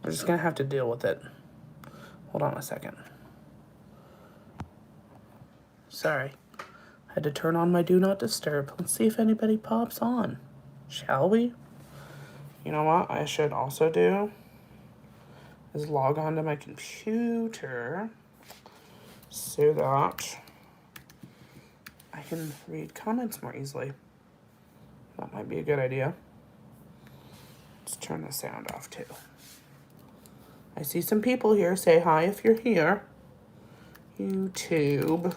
We're just going to have to deal with it. Hold on a second. Sorry. I had to turn on my do not disturb. Let's see if anybody pops on. Shall we? You know what I should also do is log on to my computer so that I can read comments more easily. That might be a good idea. Let's turn the sound off too. I see some people here. Say hi if you're here. YouTube.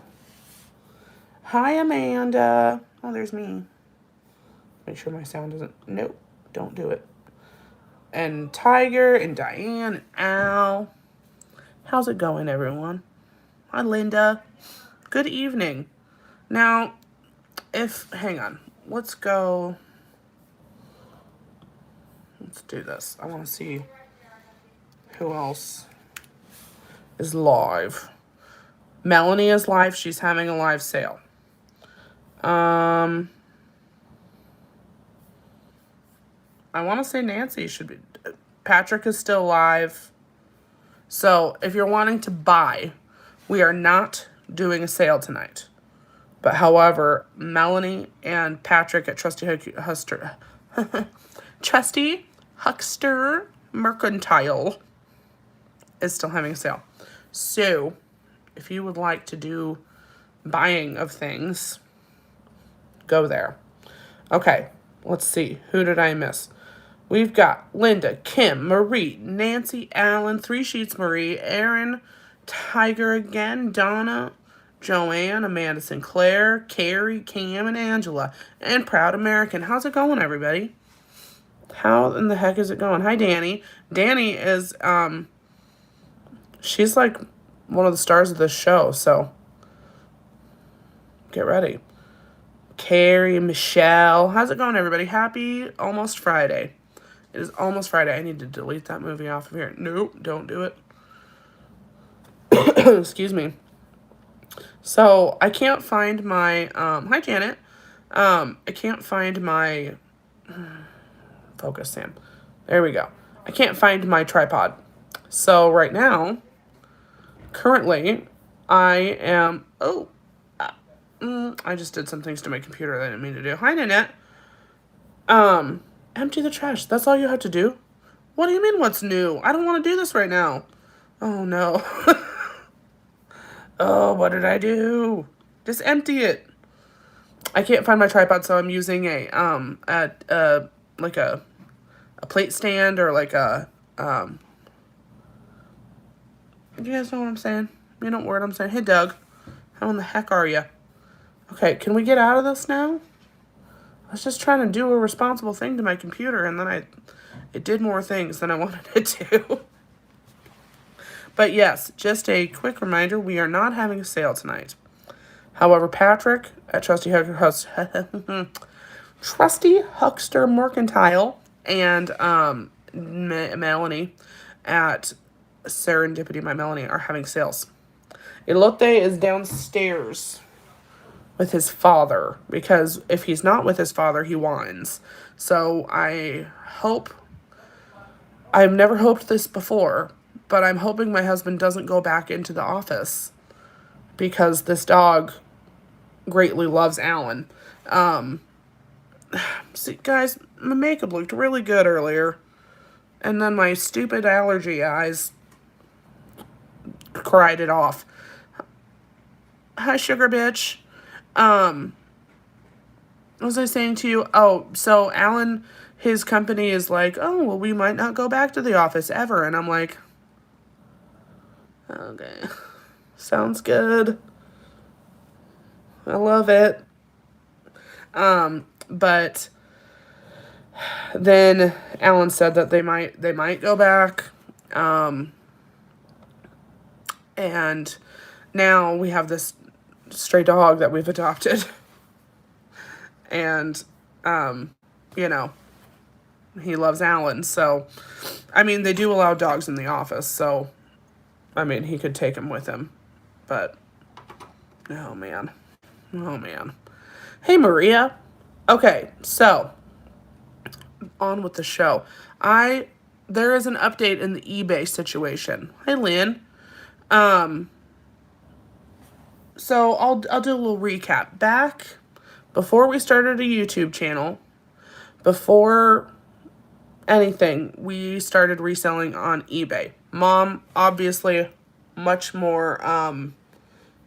Hi, Amanda. Oh, there's me. Make sure my sound doesn't... Nope, don't do it. And Tiger and Diane and Al. How's it going, everyone? Hi, Linda. Good evening. Now, hang on. Let's go. Let's do this. I want to see who else is live. Melanie is live. She's having a live sale. I want to say Nancy should be. Patrick is still live. So if you're wanting to buy, we are not doing a sale tonight. But however, Melanie and Patrick at Trusty Huckster Mercantile is still having a sale. So if you would like to do buying of things, go there. Okay, let's see. Who did I miss? We've got Linda, Kim, Marie, Nancy, Allen, 3 Sheets Marie, Aaron, Tiger again, Donna, Joanne, Amanda Sinclair, Carrie, Cam, and Angela, and Proud American. How's it going, everybody? How in the heck is it going? Hi, Danny. Danny is, she's like one of the stars of this show, so get ready. Carrie, Michelle. How's it going, everybody? Happy almost Friday. It is almost Friday. I need to delete that movie off of here. Nope, don't do it. Excuse me. So, I can't find my, hi, Janet. I can't find my, focus, Sam. There we go. I can't find my tripod. So, right now, currently, I am, I just did some things to my computer that I didn't mean to do. Hi, Nanette. Empty the trash. That's all you have to do? What do you mean, what's new? I don't want to do this right now. Oh, no. Oh, what did I do? Just empty it. I can't find my tripod, so I'm using like a plate stand or like a, you guys know what I'm saying? You know what word I'm saying? Hey, Doug. How in the heck are you? Okay, can we get out of this now? I was just trying to do a responsible thing to my computer, and then it did more things than I wanted it to. But yes, just a quick reminder, we are not having a sale tonight. However, Patrick at Trusty Huckster Mercantile and Melanie at Serendipity by Melanie are having sales. Elote is downstairs with his father, because if he's not with his father, he whines. So I've never hoped this before, but I'm hoping my husband doesn't go back into the office because this dog greatly loves Alan. See, guys, my makeup looked really good earlier, and then my stupid allergy eyes cried it off. Hi, sugar bitch. What was I saying to you? Oh, so Alan, his company is like, oh, well, we might not go back to the office ever. And I'm like, okay, sounds good. I love it. But then Alan said that they might go back. And now we have this stray dog that we've adopted. And, you know, he loves Alan. So, I mean, they do allow dogs in the office. So, I mean, he could take him with him. But, oh, man. Oh, man. Hey, Maria. Okay, so, on with the show. I there is an update in the eBay situation. Hi, Lynn. Um, so I'll do a little recap. Back before we started a YouTube channel, before anything, we started reselling on eBay. Mom, obviously, much more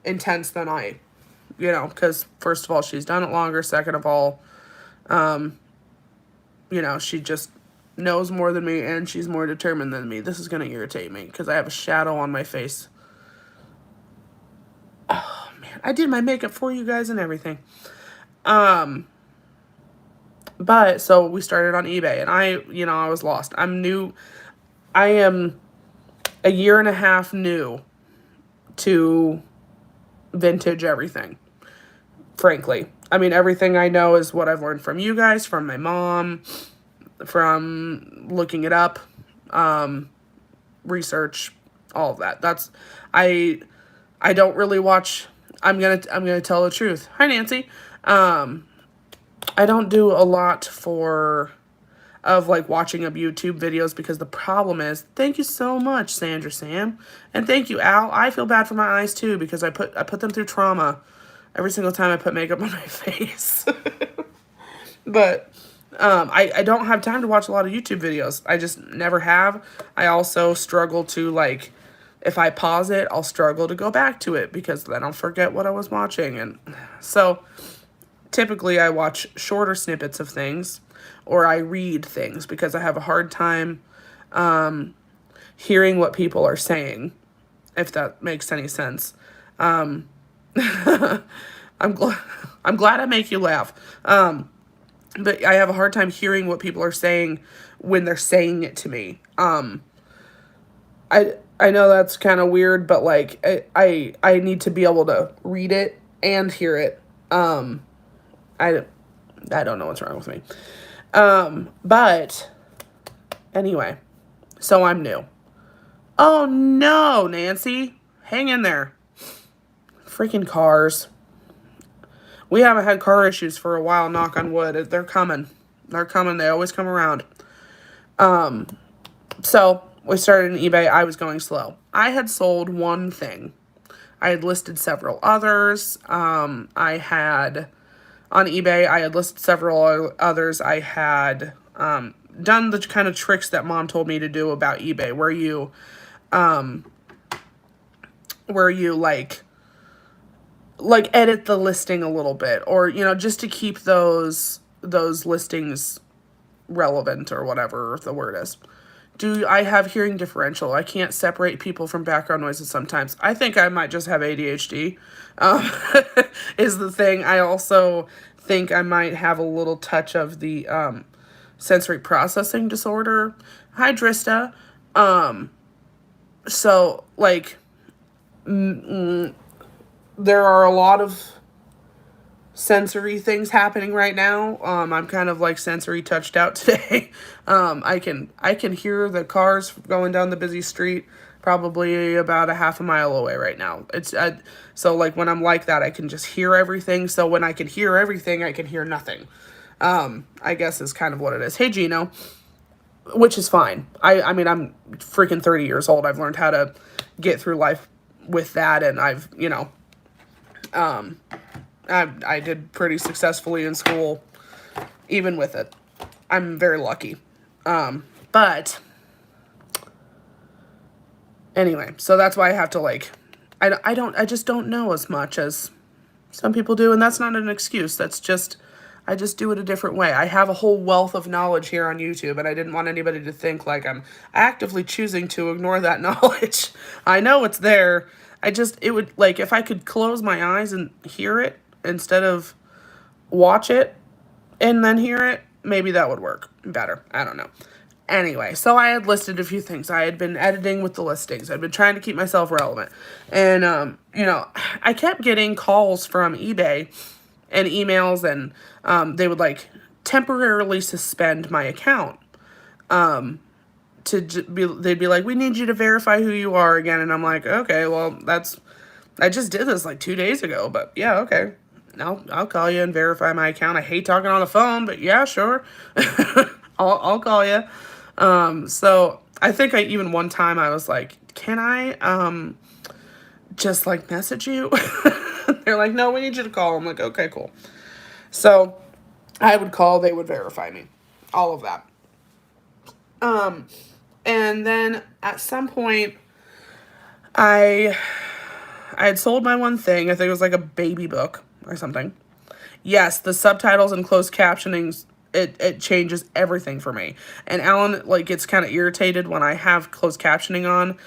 intense than I, because first of all, she's done it longer. Second of all, she just knows more than me, and she's more determined than me. This is going to irritate me because I have a shadow on my face. Oh, man. I did my makeup for you guys and everything. But, so we started on eBay, and I was lost. I'm new. I am a year and a half new to vintage everything, frankly. I mean, everything I know is what I've learned from you guys, from my mom, from looking it up, research, all of that. I don't really watch. I'm gonna tell the truth. Hi, Nancy. I don't do a lot of like watching up YouTube videos because the problem is, thank you so much, Sandra Sam, and thank you, Al. I feel bad for my eyes too because I put them through trauma every single time I put makeup on my face. But I don't have time to watch a lot of YouTube videos. I just never have. I also struggle to, like, if I pause it, I'll struggle to go back to it because then I'll forget what I was watching. And so typically I watch shorter snippets of things, or I read things because I have a hard time hearing what people are saying, if that makes any sense. I'm glad I make you laugh. But I have a hard time hearing what people are saying when they're saying it to me. I know that's kind of weird, but like I need to be able to read it and hear it. I don't know what's wrong with me. But anyway, so I'm new. Oh no, Nancy, hang in there. Freaking cars. We haven't had car issues for a while, knock on wood. They're coming. They're coming. They always come around. So we started in eBay. I was going slow. I had sold one thing. I had listed several others. On eBay, I had listed several others. I had done the kind of tricks that Mom told me to do about eBay, where you like edit the listing a little bit, or just to keep those listings relevant, or whatever the word is. Do I have hearing differential? I can't separate people from background noises sometimes. I think I might just have ADHD, is the thing. I also think I might have a little touch of the sensory processing disorder. Hi, Drista. So, like, there are a lot of sensory things happening right now. I'm kind of like sensory touched out today. I can hear the cars going down the busy street probably about a half a mile away right now. So like when I'm like that, I can just hear everything. So when I can hear everything, I can hear nothing. I guess is kind of what it is. Hey, Gino, which is fine. I mean, I'm freaking 30 years old. I've learned how to get through life with that, and I've, I did pretty successfully in school, even with it. I'm very lucky. But anyway, so that's why I have to I just don't know as much as some people do. And that's not an excuse. I just do it a different way. I have a whole wealth of knowledge here on YouTube, and I didn't want anybody to think like I'm actively choosing to ignore that knowledge. I know it's there. It would, like, if I could close my eyes and hear it instead of watch it and then hear it, maybe that would work better. I don't know. Anyway, so I had listed a few things. I had been editing with the listings. I'd been trying to keep myself relevant. And, I kept getting calls from eBay and emails, and they would, like, temporarily suspend my account. They'd be like, we need you to verify who you are again. And I'm like, okay, well, I just did this like 2 days ago, but yeah, okay. I'll call you and verify my account. I hate talking on the phone, but yeah, sure. I'll call you. So I think even one time I was like, can I, just like message you? They're like, no, we need you to call. I'm like, okay, cool. So I would call, they would verify me, all of that. And then at some point, I I had sold my one thing. I think it was like a baby book or something. Yes, the subtitles and closed captionings, it changes everything for me. And Alan like gets kind of irritated when I have closed captioning on,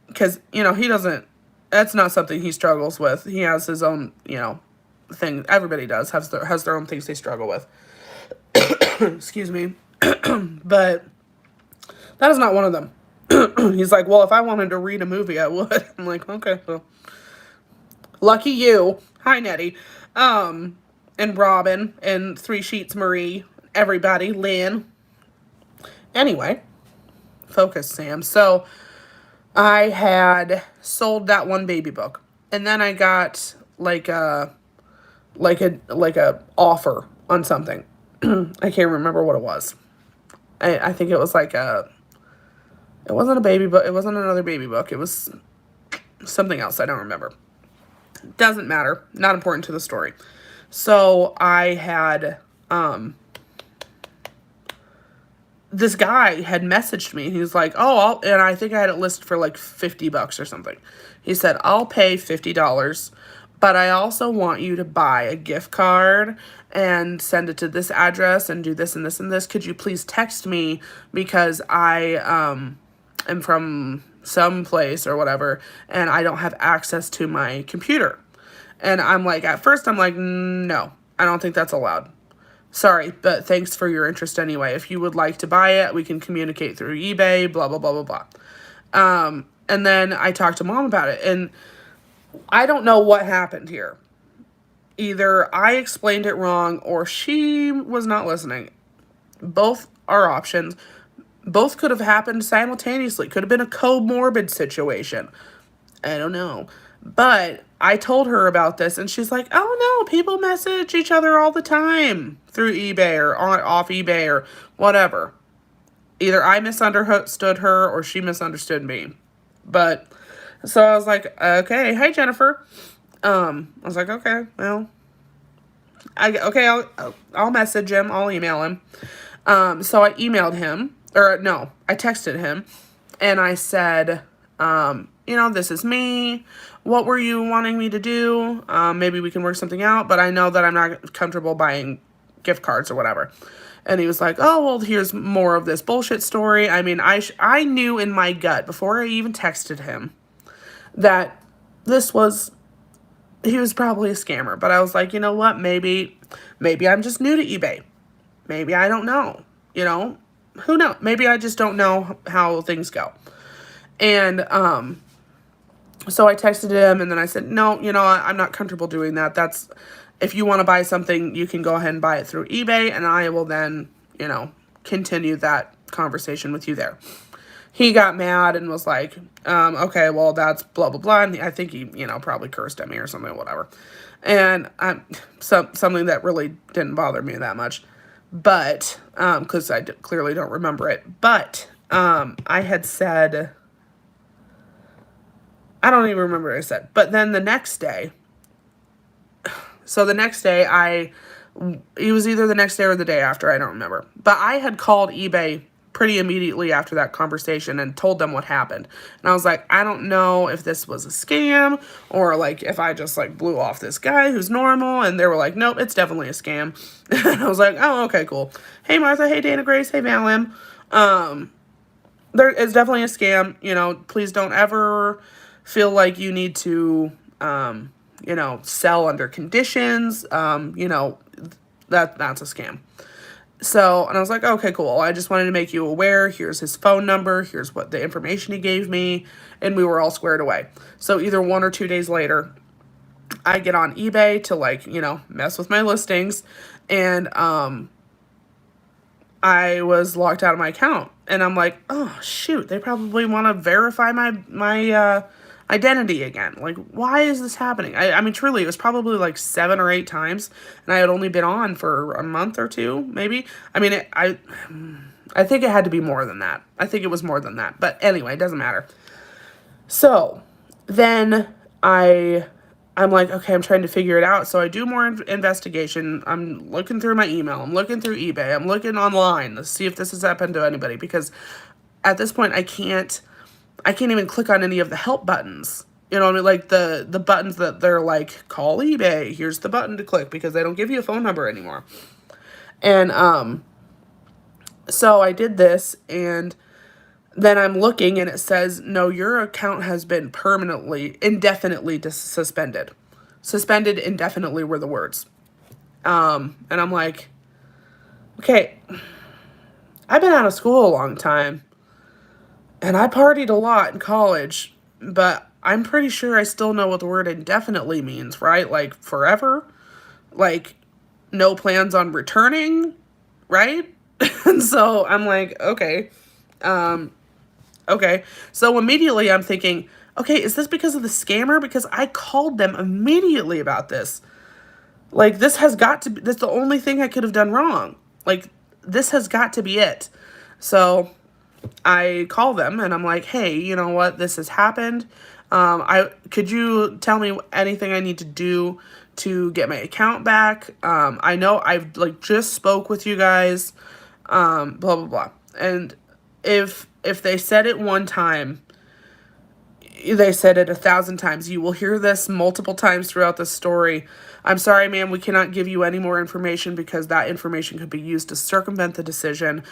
because he doesn't. That's not something he struggles with. He has his own thing. Everybody has their own things they struggle with. Excuse me, but that is not one of them. He's like, well, if I wanted to read a movie, I would. I'm like, okay, well, lucky you. Hi, Nettie. And Robin, and Three Sheets Marie, everybody, Lynn. Anyway, focus, Sam. So I had sold that one baby book, and then I got like a offer on something. I can't remember what it was. I think it was it wasn't a baby book. It wasn't another baby book. It was something else. I don't remember. Doesn't matter. Not important to the story. So I had, this guy had messaged me. He was like, oh, and I think I had it listed for like $50 or something. He said, I'll pay $50, but I also want you to buy a gift card and send it to this address and do this and this and this. Could you please text me, because I am from some place or whatever, and I don't have access to my computer. And I'm like, at first I'm like, no, I don't think that's allowed. Sorry, but thanks for your interest anyway. If you would like to buy it, we can communicate through eBay, blah, blah, blah, blah, blah. And then I talked to Mom about it, and I don't know what happened here. Either I explained it wrong or she was not listening. Both are options. Both could have happened simultaneously. Could have been a comorbid situation. I don't know. But I told her about this, and she's like, oh no, people message each other all the time through eBay or off eBay or whatever. Either I misunderstood her or she misunderstood me. But, so I was like, okay, hi Jennifer. I was like, okay, well, I'll message him, I'll email him. So I emailed him, or no, I texted him, and I said, this is me. What were you wanting me to do? Maybe we can work something out, but I know that I'm not comfortable buying gift cards or whatever. And he was like, oh, well, here's more of this bullshit story. I mean, I knew in my gut before I even texted him that he was probably a scammer. But I was like, you know what? Maybe I'm just new to eBay. Maybe I don't know. Who knows? Maybe I just don't know how things go. And, so I texted him, and then I said, no, I'm not comfortable doing that. If you want to buy something, you can go ahead and buy it through eBay, and I will then, continue that conversation with you there. He got mad and was like, okay, well, that's blah, blah, blah. And I think he, probably cursed at me or something, whatever. And something that really didn't bother me that much. But, because I clearly don't remember it. But, I had said, I don't even remember what I said. But then the next day, it was either the next day or the day after, I don't remember. But I had called eBay pretty immediately after that conversation and told them what happened. And I was like, I don't know if this was a scam or like if I just like blew off this guy who's normal. And they were like, nope, it's definitely a scam. And I was like, oh, okay, cool. Hey, Martha. Hey, Dana Grace. Hey, Valim. There is definitely a scam. Please don't ever feel like you need to, sell under conditions. That's a scam. So, and I was like, okay, cool. I just wanted to make you aware. Here's his phone number. Here's what the information he gave me. And we were all squared away. So either 1 or 2 days later, I get on eBay to mess with my listings. And, I was locked out of my account. And I'm like, oh, shoot. They probably want to verify my identity again. Like, why is this happening? I mean, truly, it was probably like 7 or 8 times, and I had only been on for a month or two, maybe. I mean, I think it had to be more than that. I think it was more than that. But anyway, it doesn't matter. So then I'm like, okay, I'm trying to figure it out. So I do more investigation. I'm looking through my email. I'm looking through eBay. I'm looking online to see if this has happened to anybody, because at this point I can't even click on any of the help buttons. You know what I mean? Like the buttons that they're like, call eBay. Here's the button to click, because they don't give you a phone number anymore. And so I did this, and then I'm looking, and it says, no, your account has been indefinitely suspended. Suspended indefinitely were the words. And I'm like, okay, I've been out of school a long time, and I partied a lot in college, but I'm pretty sure I still know what the word indefinitely means, right? Like forever? Like no plans on returning, right? And so I'm like, okay. Okay, so immediately I'm thinking, okay, is this because of the scammer? Because I called them immediately about this. Like, this has got to be, that's the only thing I could have done wrong. Like, this has got to be it. So I call them, and I'm like, hey, you know what? This has happened. Could you tell me anything I need to do to get my account back? I know I've like just spoke with you guys, blah, blah, blah. And if they said it one time, they said it 1,000 times. You will hear this multiple times throughout the story. I'm sorry, ma'am, we cannot give you any more information because that information could be used to circumvent the decision.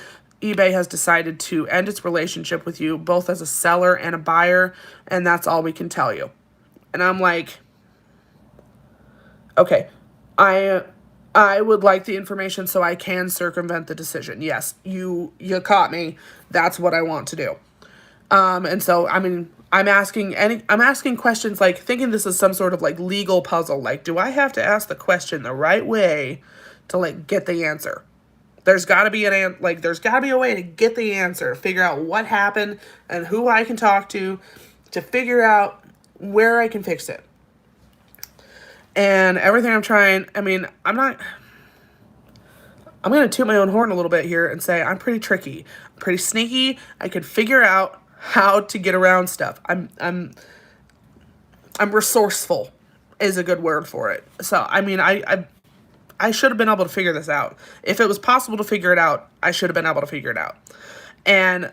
eBay has decided to end its relationship with you, both as a seller and a buyer, and that's all we can tell you. And I'm like, okay, I would like the information so I can circumvent the decision. Yes, you caught me. That's what I want to do. And so, I mean, I'm asking questions, like thinking this is some sort of like legal puzzle. Like, do I have to ask the question the right way to like get the answer? There's got to be there's got to be a way to get the answer, figure out what happened and who I can talk to figure out where I can fix it. And everything I'm trying, I mean, I'm going to toot my own horn a little bit here and say I'm pretty tricky, pretty sneaky. I could figure out how to get around stuff. I'm resourceful is a good word for it. So, I mean, I should have been able to figure this out. If it was possible to figure it out, I should have been able to figure it out. And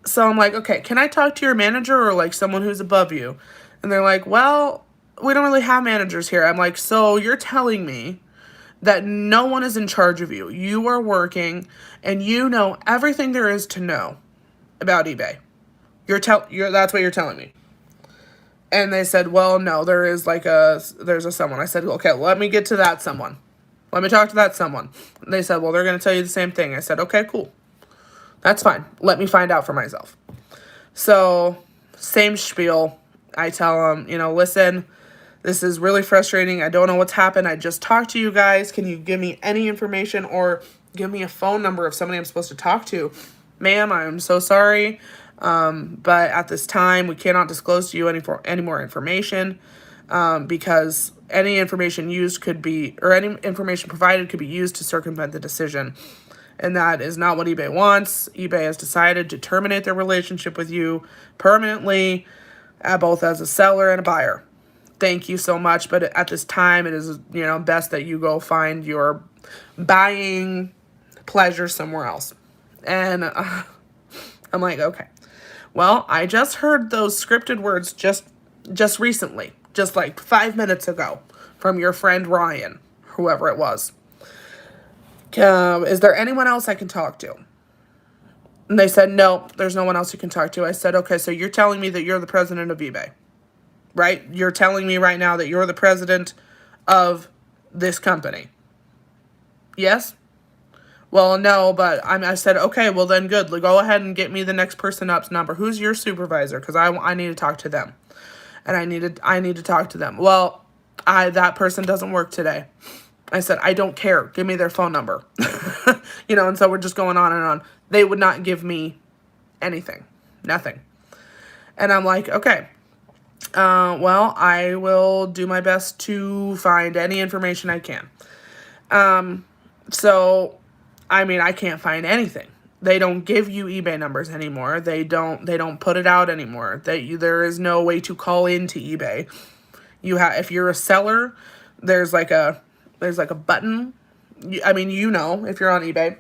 so I'm like, okay, can I talk to your manager or like someone who's above you? And they're like, well, we don't really have managers here. I'm like, so you're telling me that no one is in charge of you. You are working and you know everything there is to know about eBay. That's what you're telling me. And they said, well, no, there's a someone. I said, okay, let me get to that someone. Let me talk to that someone. And they said, well, they're going to tell you the same thing. I said, okay, cool. That's fine. Let me find out for myself. So, same spiel. I tell them, listen, this is really frustrating. I don't know what's happened. I just talked to you guys. Can you give me any information or give me a phone number of somebody I'm supposed to talk to? Ma'am, I'm so sorry. But at this time, we cannot disclose to you any more information because any information any information provided could be used to circumvent the decision. And that is not what eBay wants. eBay has decided to terminate their relationship with you permanently, both as a seller and a buyer. Thank you so much. But at this time, it is, best that you go find your buying pleasure somewhere else. And I'm like, okay. Well, I just heard those scripted words just recently, just like 5 minutes ago from your friend Ryan, whoever it was. Is there anyone else I can talk to? And they said, no, there's no one else you can talk to. I said, okay, so you're telling me that you're the president of eBay, right? You're telling me right now that you're the president of this company. Yes? Well, no, but I said, okay, well then good. Go ahead and get me the next person up's number. Who's your supervisor? Because I need to talk to them. And I need to talk to them. Well, that person doesn't work today. I said, I don't care. Give me their phone number. And so we're just going on and on. They would not give me anything. Nothing. And I'm like, okay. Well, I will do my best to find any information I can. So, I mean, I can't find anything. They don't give you eBay numbers anymore. They don't put it out anymore. There is no way to call into eBay. If you're a seller, there's like a button. I mean, if you're on eBay,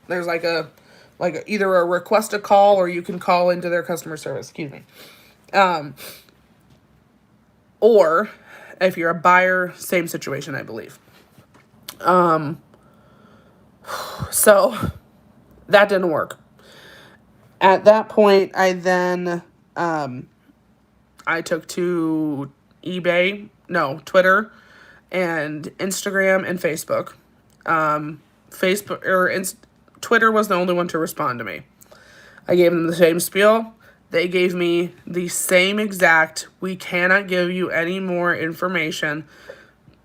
there's either a request a call, or you can call into their customer service. Excuse me. Or if you're a buyer, same situation, I believe. So that didn't work. At that point, I then I took to Twitter and Instagram and Facebook. Twitter was the only one to respond to me. I gave them the same spiel. They gave me the same exact, we cannot give you any more information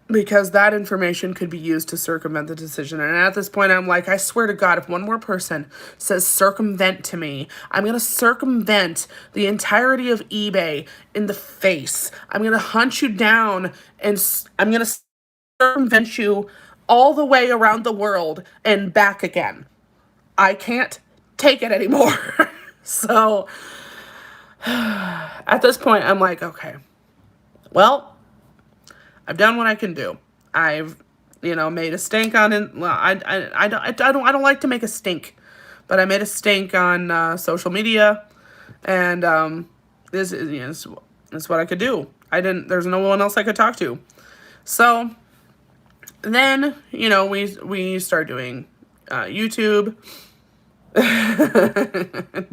because that information could be used to circumvent the decision. And at this point, I'm like, I swear to God, if one more person says circumvent to me, I'm going to circumvent the entirety of eBay in the face. I'm going to hunt you down, and I'm going to circumvent you all the way around the world and back again. I can't take it anymore. So at this point, I'm like, okay, well, I've done what I can do. I've, made a stink on it. Well, I don't like to make a stink, but I made a stink on social media, and this is what I could do. There's no one else I could talk to. So then, we start doing YouTube.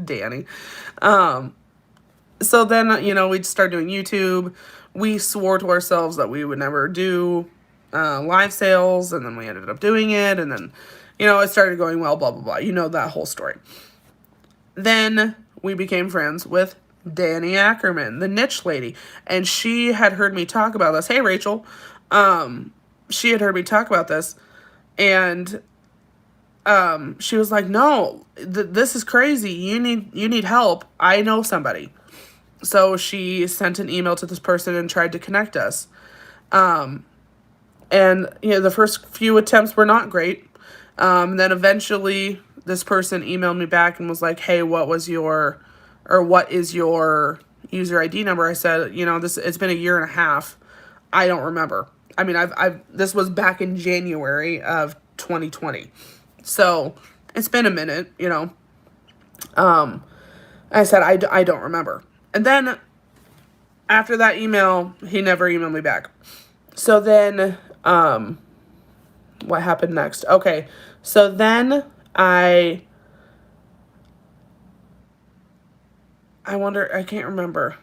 Danny. So then, we'd start doing YouTube. We swore to ourselves that we would never do live sales, and then we ended up doing it, and then, it started going well, blah, blah, blah. You know that whole story. Then we became friends with Danny Ackerman, the niche lady, and she had heard me talk about this. Hey, Rachel. She had heard me talk about this, and she was like, no, this is crazy. You need help. I know somebody. So she sent an email to this person and tried to connect us. And, the first few attempts were not great. Then eventually this person emailed me back and was like, hey, what is your user ID number? I said, it's been a year and a half. I don't remember. I mean, this was back in January of 2020. So it's been a minute, I said, I don't remember. And then after that email, he never emailed me back. So then, what happened next? Okay. So then I wonder, I can't remember.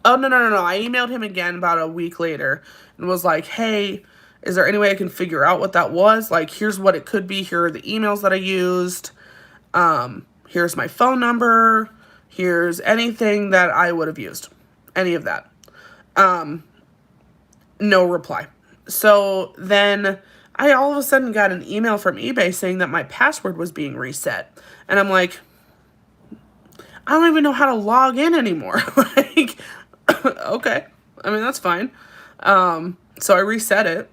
Oh, no. I emailed him again about a week later and was like, hey, is there any way I can figure out what that was? Like, here's what it could be. Here are the emails that I used. Here's my phone number. Here's anything that I would have used. Any of that. No reply. So then I all of a sudden got an email from eBay saying that my password was being reset. And I'm like, I don't even know how to log in anymore. Like, okay. I mean, that's fine. So I reset it.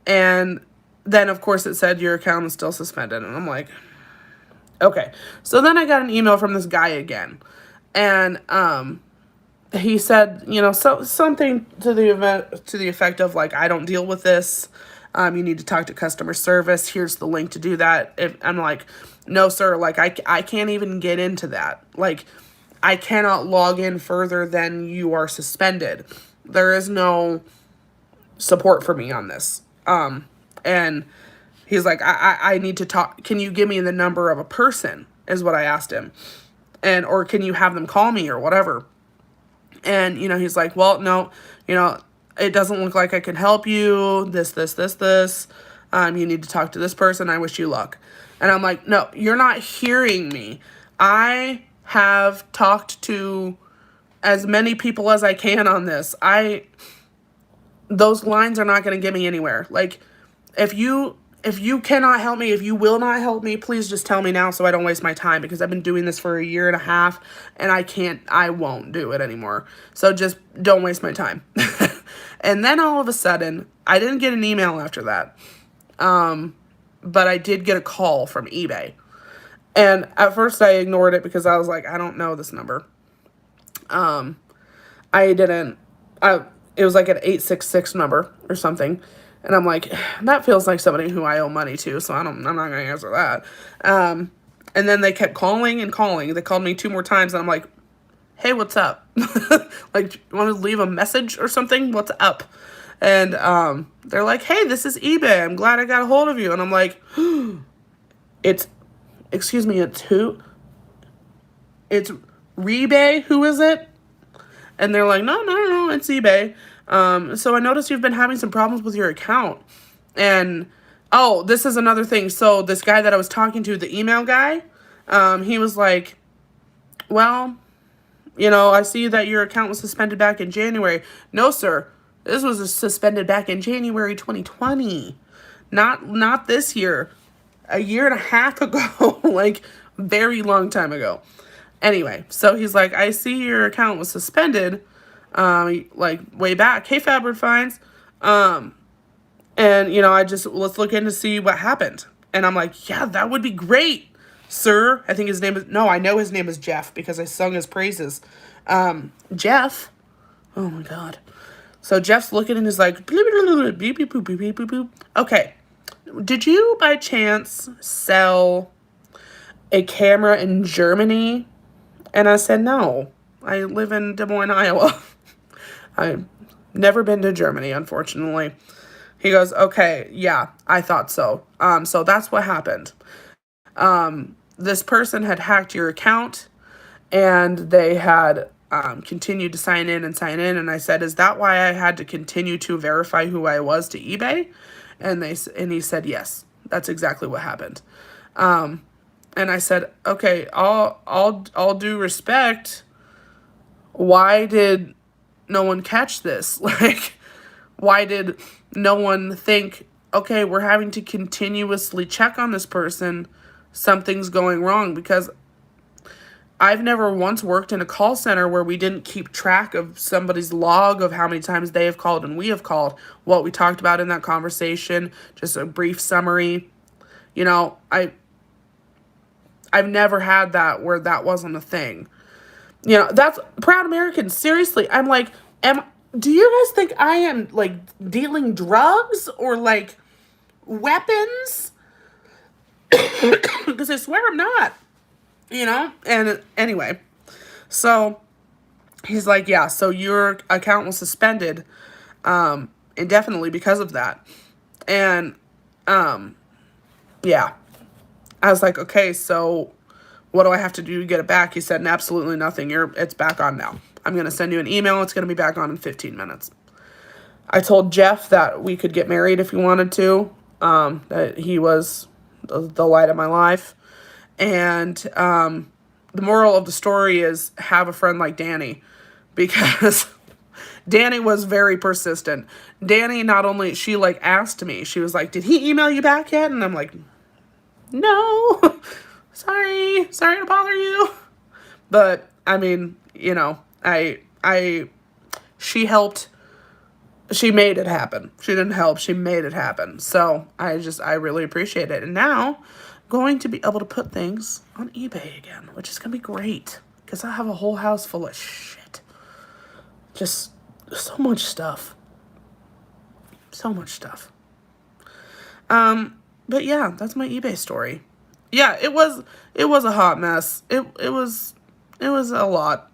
And then, of course, it said your account is still suspended. And I'm like, okay. So then I got an email from this guy again. And he said, something to the effect of, like, I don't deal with this. You need to talk to customer service. Here's the link to do that. I'm like, no, sir. Like, I can't even get into that. Like, I cannot log in further than you are suspended. There is no support for me on this. And he's like, I need to talk. Can you give me the number of a person is what I asked him. Or can you have them call me or whatever? And, he's like, well, no, it doesn't look like I can help you. This. You need to talk to this person. I wish you luck. And I'm like, no, you're not hearing me. I have talked to as many people as I can on this. Those lines are not going to get me anywhere. Like, if you cannot help me, if you will not help me, please just tell me now so I don't waste my time, because I've been doing this for a year and a half and I won't do it anymore. So just don't waste my time. And then all of a sudden, I didn't get an email after that. But I did get a call from eBay. And at first I ignored it because I was like, I don't know this number. I didn't, it was like an 866 number or something. And I'm like, that feels like somebody who I owe money to, so I'm not going to answer that. And then they kept calling and calling. They called me 2 more times, and I'm like, hey, what's up? Like, you want to leave a message or something? What's up? And they're like, hey, this is eBay. I'm glad I got a hold of you. And I'm like, it's, excuse me, it's who? It's Rebay? Who is it? And they're like, no, it's eBay. So I noticed you've been having some problems with your account. And, oh, this is another thing. So this guy that I was talking to, the email guy, he was like, well, you know, I see that your account was suspended back in January. No, sir. This was suspended back in January 2020. Not this year. A year and a half ago. Like, very long time ago. Anyway, so he's like, I see your account was suspended, like, way back. Hey, Fabric Finds. And, you know, let's look in to see what happened. And I'm like, yeah, that would be great, sir. I think his name is, no, I know his name is Jeff because I sung his praises. Jeff. Oh, my God. So Jeff's looking and is like, beep, beep, beep, beep, beep, beep, beep. Okay. Did you, by chance, sell a camera in Germany? And I said, no, I live in Des Moines, Iowa. I've never been to Germany, unfortunately. He goes, okay, yeah, I thought so. So that's what happened. This person had hacked your account, and they had continued to sign in. And I said, is that why I had to continue to verify who I was to eBay? And he said, yes, that's exactly what happened. And I said, okay, all due respect, why did no one catch this? Like, why did no one think, okay, we're having to continuously check on this person, something's going wrong? Because I've never once worked in a call center where we didn't keep track of somebody's log of how many times they have called and we have called, what we talked about in that conversation, just a brief summary. You know, I've never had that where that wasn't a thing. You know, that's proud Americans. Seriously, I'm like, do you guys think I am, like, dealing drugs or, like, weapons? Because I swear I'm not, you know? And anyway, so he's like, yeah, so your account was suspended indefinitely because of that. And, yeah. I was like, okay, so what do I have to do to get it back? He said, absolutely nothing. It's back on now. I'm going to send you an email. It's going to be back on in 15 minutes. I told Jeff that we could get married if he wanted to, that he was the light of my life. And the moral of the story is have a friend like Danny, because Danny was very persistent. Danny, not only, she, like, asked me, she was like, did he email you back yet? And I'm like, no, sorry to bother you. But, I mean, you know, she helped, she made it happen. She didn't help, she made it happen. So, I really appreciate it. And now, I'm going to be able to put things on eBay again, which is going to be great. Because I have a whole house full of shit. Just so much stuff. So much stuff. But yeah, that's my eBay story. Yeah, it was a hot mess. It was a lot.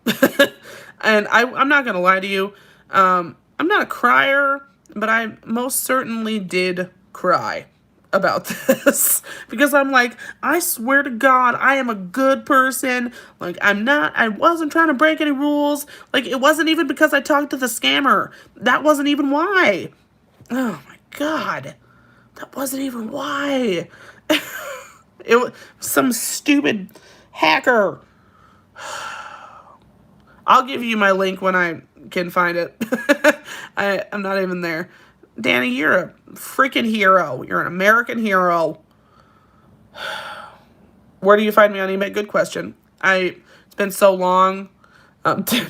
And I'm not gonna lie to you. I'm not a crier, but I most certainly did cry about this. Because I'm like, I swear to God, I am a good person. Like, I wasn't trying to break any rules. Like, it wasn't even because I talked to the scammer. That wasn't even why. Oh my God. That wasn't even why. It was some stupid hacker. I'll give you my link when I can find it. I'm not even there. Danny, you're a freaking hero. You're an American hero. Where do you find me on eBay? Good question. It's been so long.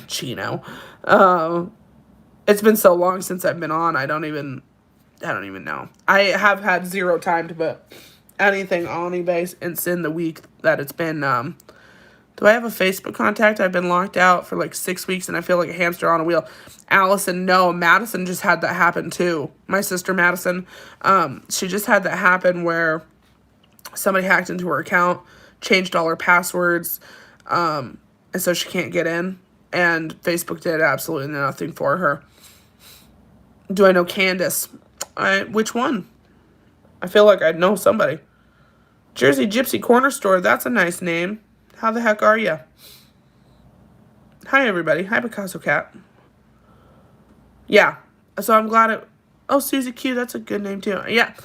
Chino. It's been so long since I've been on. I don't even know. I have had zero time to put anything on eBay. It's in the week that it's been, do I have a Facebook contact? I've been locked out for like 6 weeks and I feel like a hamster on a wheel. Allison, no. Madison just had that happen too. My sister Madison, she just had that happen where somebody hacked into her account, changed all her passwords, and so she can't get in. And Facebook did absolutely nothing for her. Do I know Candace? Which one? I feel like I know somebody. Jersey Gypsy Corner Store. That's a nice name. How the heck are you? Hi, everybody. Hi, Picasso Cat. Yeah. So I'm glad it... Oh, Susie Q. That's a good name, too. Yeah.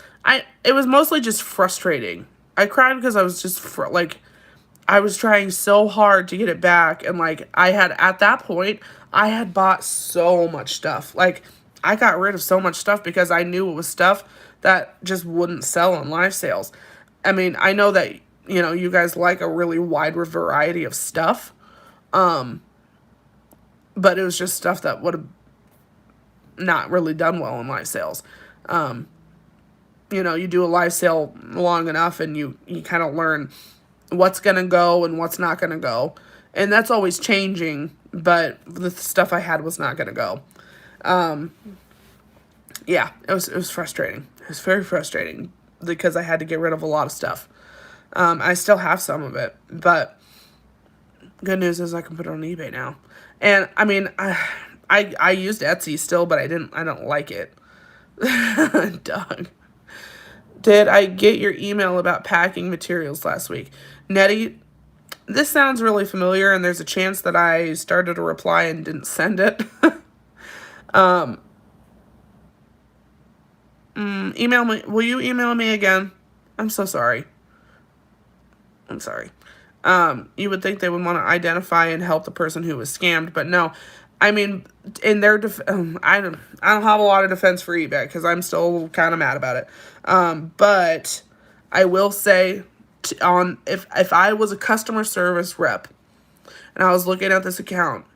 It was mostly just frustrating. I cried because I was just... I was trying so hard to get it back. And, like, at that point, I had bought so much stuff. Like, I got rid of so much stuff because I knew it was stuff that just wouldn't sell on live sales. I mean, I know that, you know, you guys like a really wide variety of stuff. But it was just stuff that would have not really done well in live sales. You know, you do a live sale long enough and you kind of learn what's going to go and what's not going to go. And that's always changing, but the stuff I had was not going to go. Yeah, it was frustrating. It was very frustrating because I had to get rid of a lot of stuff. I still have some of it, but good news is I can put it on eBay now. And I mean, I used Etsy still, but I don't like it. Doug. Did I get your email about packing materials last week? Nettie, this sounds really familiar, and there's a chance that I started a reply and didn't send it. Email me. Will you email me again? I'm so sorry. I'm sorry. You would think they would want to identify and help the person who was scammed, but no. I mean, in their I don't have a lot of defense for eBay because I'm still kind of mad about it. But I will say, if I was a customer service rep and I was looking at this account,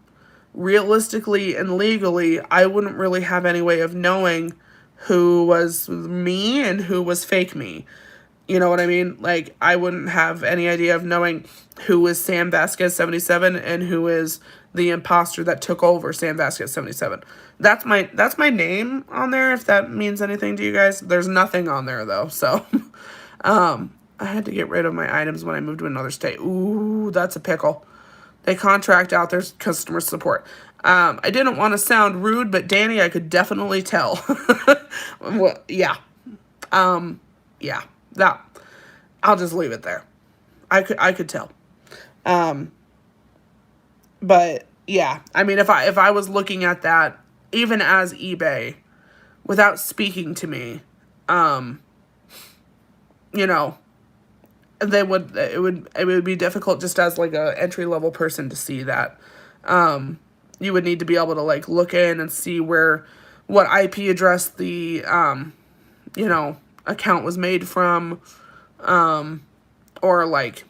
realistically and legally, I wouldn't really have any way of knowing who was me and who was fake me. You know what I mean? Like, I wouldn't have any idea of knowing who is Sam Vasquez 77 and who is the imposter that took over Sam Vasquez 77. That's my name on there, if that means anything to you guys. There's nothing on there, though. So, I had to get rid of my items when I moved to another state. Ooh, that's a pickle. They contract out their customer support. I didn't want to sound rude, but Danny, I could definitely tell. Well, yeah. Yeah. That, I'll just leave it there. I could tell. But yeah, I mean, if I was looking at that, even as eBay, without speaking to me, you know, it would be difficult just as like a entry level person to see that. You would need to be able to like look in and see what IP address the, you know, account was made from, or like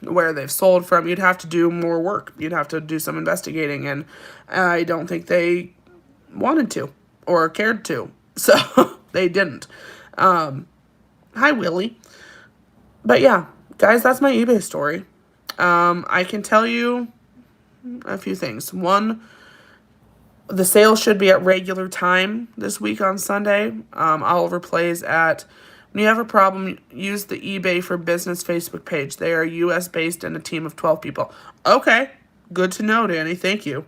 where they've sold from. You'd have to do more work. You'd have to do some investigating, and I don't think they wanted to or cared to, so they didn't. Hi, Willie. But yeah, guys, that's my eBay story. I can tell you a few things. One, the sale should be at regular time this week on Sunday. Oliver plays at... When you have a problem, use the eBay for Business Facebook page. They are U.S. based and a team of 12 people. Okay. Good to know, Danny. Thank you.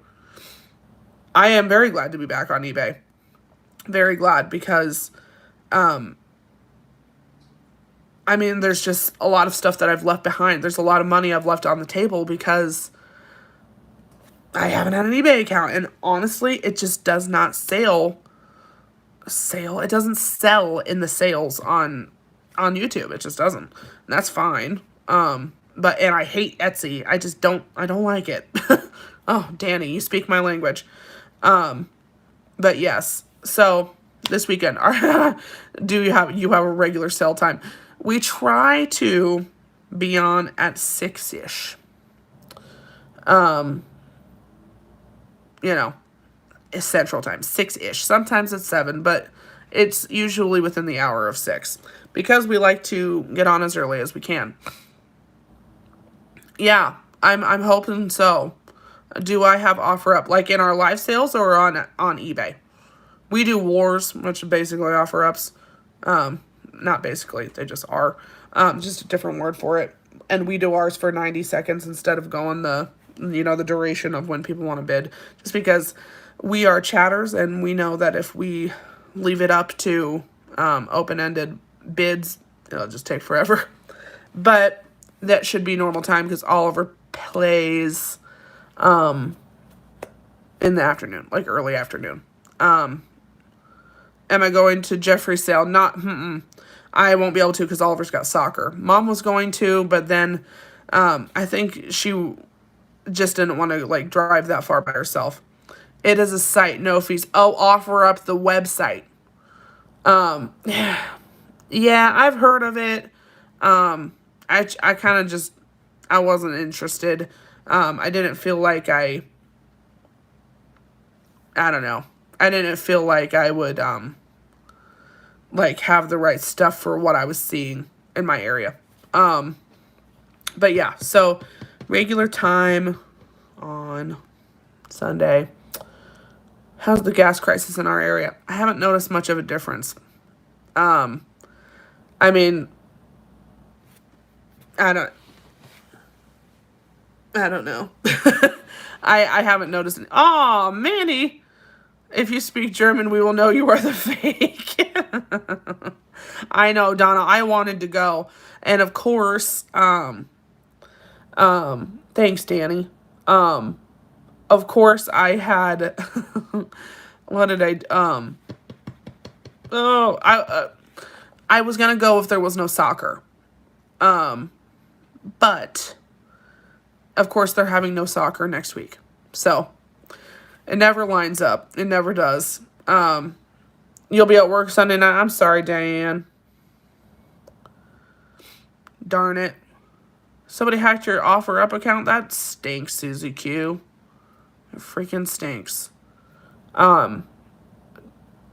I am very glad to be back on eBay. Very glad because, I mean, there's just a lot of stuff that I've left behind. There's a lot of money I've left on the table because I haven't had an eBay account. And honestly, it just does not sell. It doesn't sell in the sales on YouTube. It just doesn't. And that's fine. And I hate Etsy. I don't like it. Oh, Danny, you speak my language. But yes. So this weekend, you have a regular sale time? We try to be on at 6-ish. You know, Central Time, 6-ish. Sometimes it's 7, but it's usually within the hour of 6 because we like to get on as early as we can. Yeah, I'm hoping so. Do I have OfferUp like in our live sales or on eBay? We do wars, which is basically OfferUps. Not basically, they just are. Just a different word for it. And we do ours for 90 seconds instead of going the duration of when people want to bid. Just because we are chatters and we know that if we leave it up to open-ended bids, it'll just take forever. But that should be normal time because Oliver plays in the afternoon, like early afternoon. Am I going to Jeffrey's sale? I won't be able to because Oliver's got soccer. Mom was going to, but then I think she just didn't want to like drive that far by herself. It is a site, no fees. Oh, OfferUp, the website. Yeah, I've heard of it. I kind of just, I wasn't interested. I didn't feel like I don't know. I didn't feel like I would, like have the right stuff for what I was seeing in my area. But yeah, so regular time on Sunday. How's the gas crisis in our area? I haven't noticed much of a difference. I mean, I don't know. I haven't noticed it. Oh, Manny, if you speak German, we will know you are the fake. I know, Donna, I wanted to go. And of course, thanks, Danny. Of course I had, what did I was going to go if there was no soccer. But of course they're having no soccer next week. So it never lines up. It never does. You'll be at work Sunday night. I'm sorry, Diane. Darn it. Somebody hacked your OfferUp account? That stinks, Susie Q. It freaking stinks. And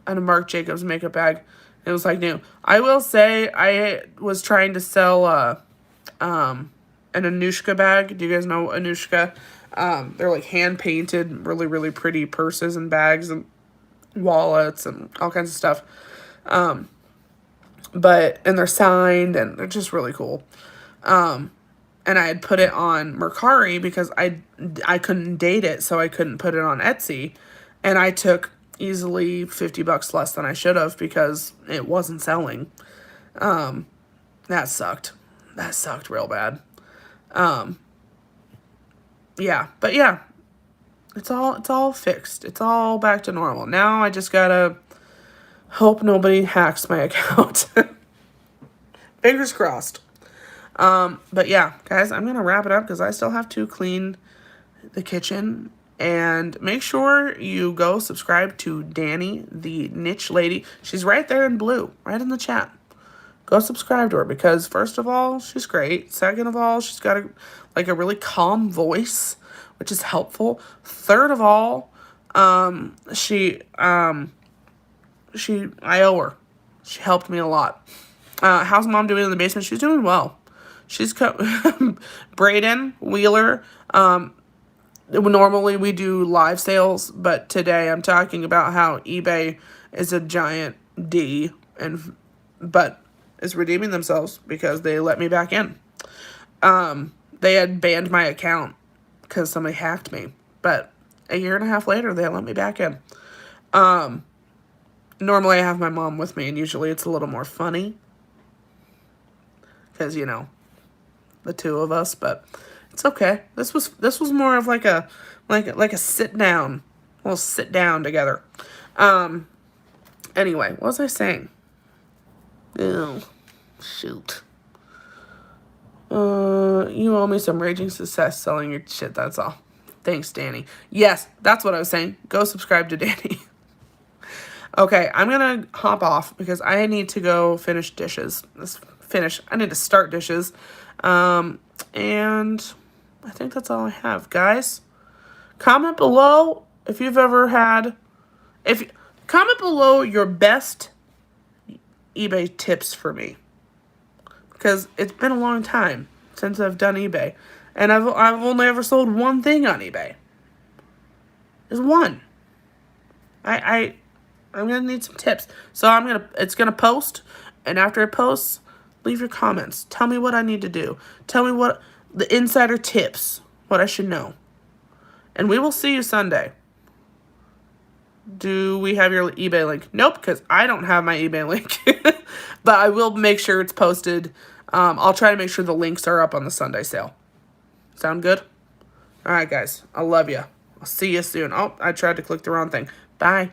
a Marc Jacobs makeup bag. It was like new. I will say I was trying to sell an Anushka bag. Do you guys know Anushka? They're like hand painted, really, really pretty purses and bags and wallets and all kinds of stuff. And they're signed and they're just really cool. And I had put it on Mercari because I couldn't date it, so I couldn't put it on Etsy. And I took easily $50 less than I should have because it wasn't selling. That sucked. That sucked real bad. Yeah, but yeah, it's all fixed. It's all back to normal. Now I just gotta hope nobody hacks my account. Fingers crossed. But yeah, guys, I'm gonna wrap it up because I still have to clean the kitchen. And make sure you go subscribe to Danny, the niche lady. She's right there in blue, right in the chat. Go subscribe to her because first of all, she's great. Second of all, she's got a really calm voice, which is helpful. Third of all, I owe her. She helped me a lot. How's Mom doing in the basement? She's doing well. She's Brayden Wheeler. Normally we do live sales, but today I'm talking about how eBay is a giant D but is redeeming themselves because they let me back in. They had banned my account because somebody hacked me, but a year and a half later they let me back in. Normally I have my mom with me and usually it's a little more funny because, the two of us, but it's okay. This was more of like a sit down. We'll sit down together. Anyway, what was I saying? Oh, shoot. You owe me some raging success selling your shit, that's all. Thanks, Danny. Yes, that's what I was saying. Go subscribe to Danny. Okay, I'm gonna hop off because I need to go finish dishes. I need to start dishes. And I think that's all I have, guys. Comment below if you've ever had, comment below your best eBay tips for me. Because it's been a long time since I've done eBay. And I've only ever sold one thing on eBay. Just one. I'm gonna need some tips. So it's gonna post, and after it posts, leave your comments. Tell me what I need to do. Tell me what the insider tips, what I should know. And we will see you Sunday. Do we have your eBay link? Nope, because I don't have my eBay link. But I will make sure it's posted. I'll try to make sure the links are up on the Sunday sale. Sound good? All right, guys. I love you. I'll see you soon. Oh, I tried to click the wrong thing. Bye.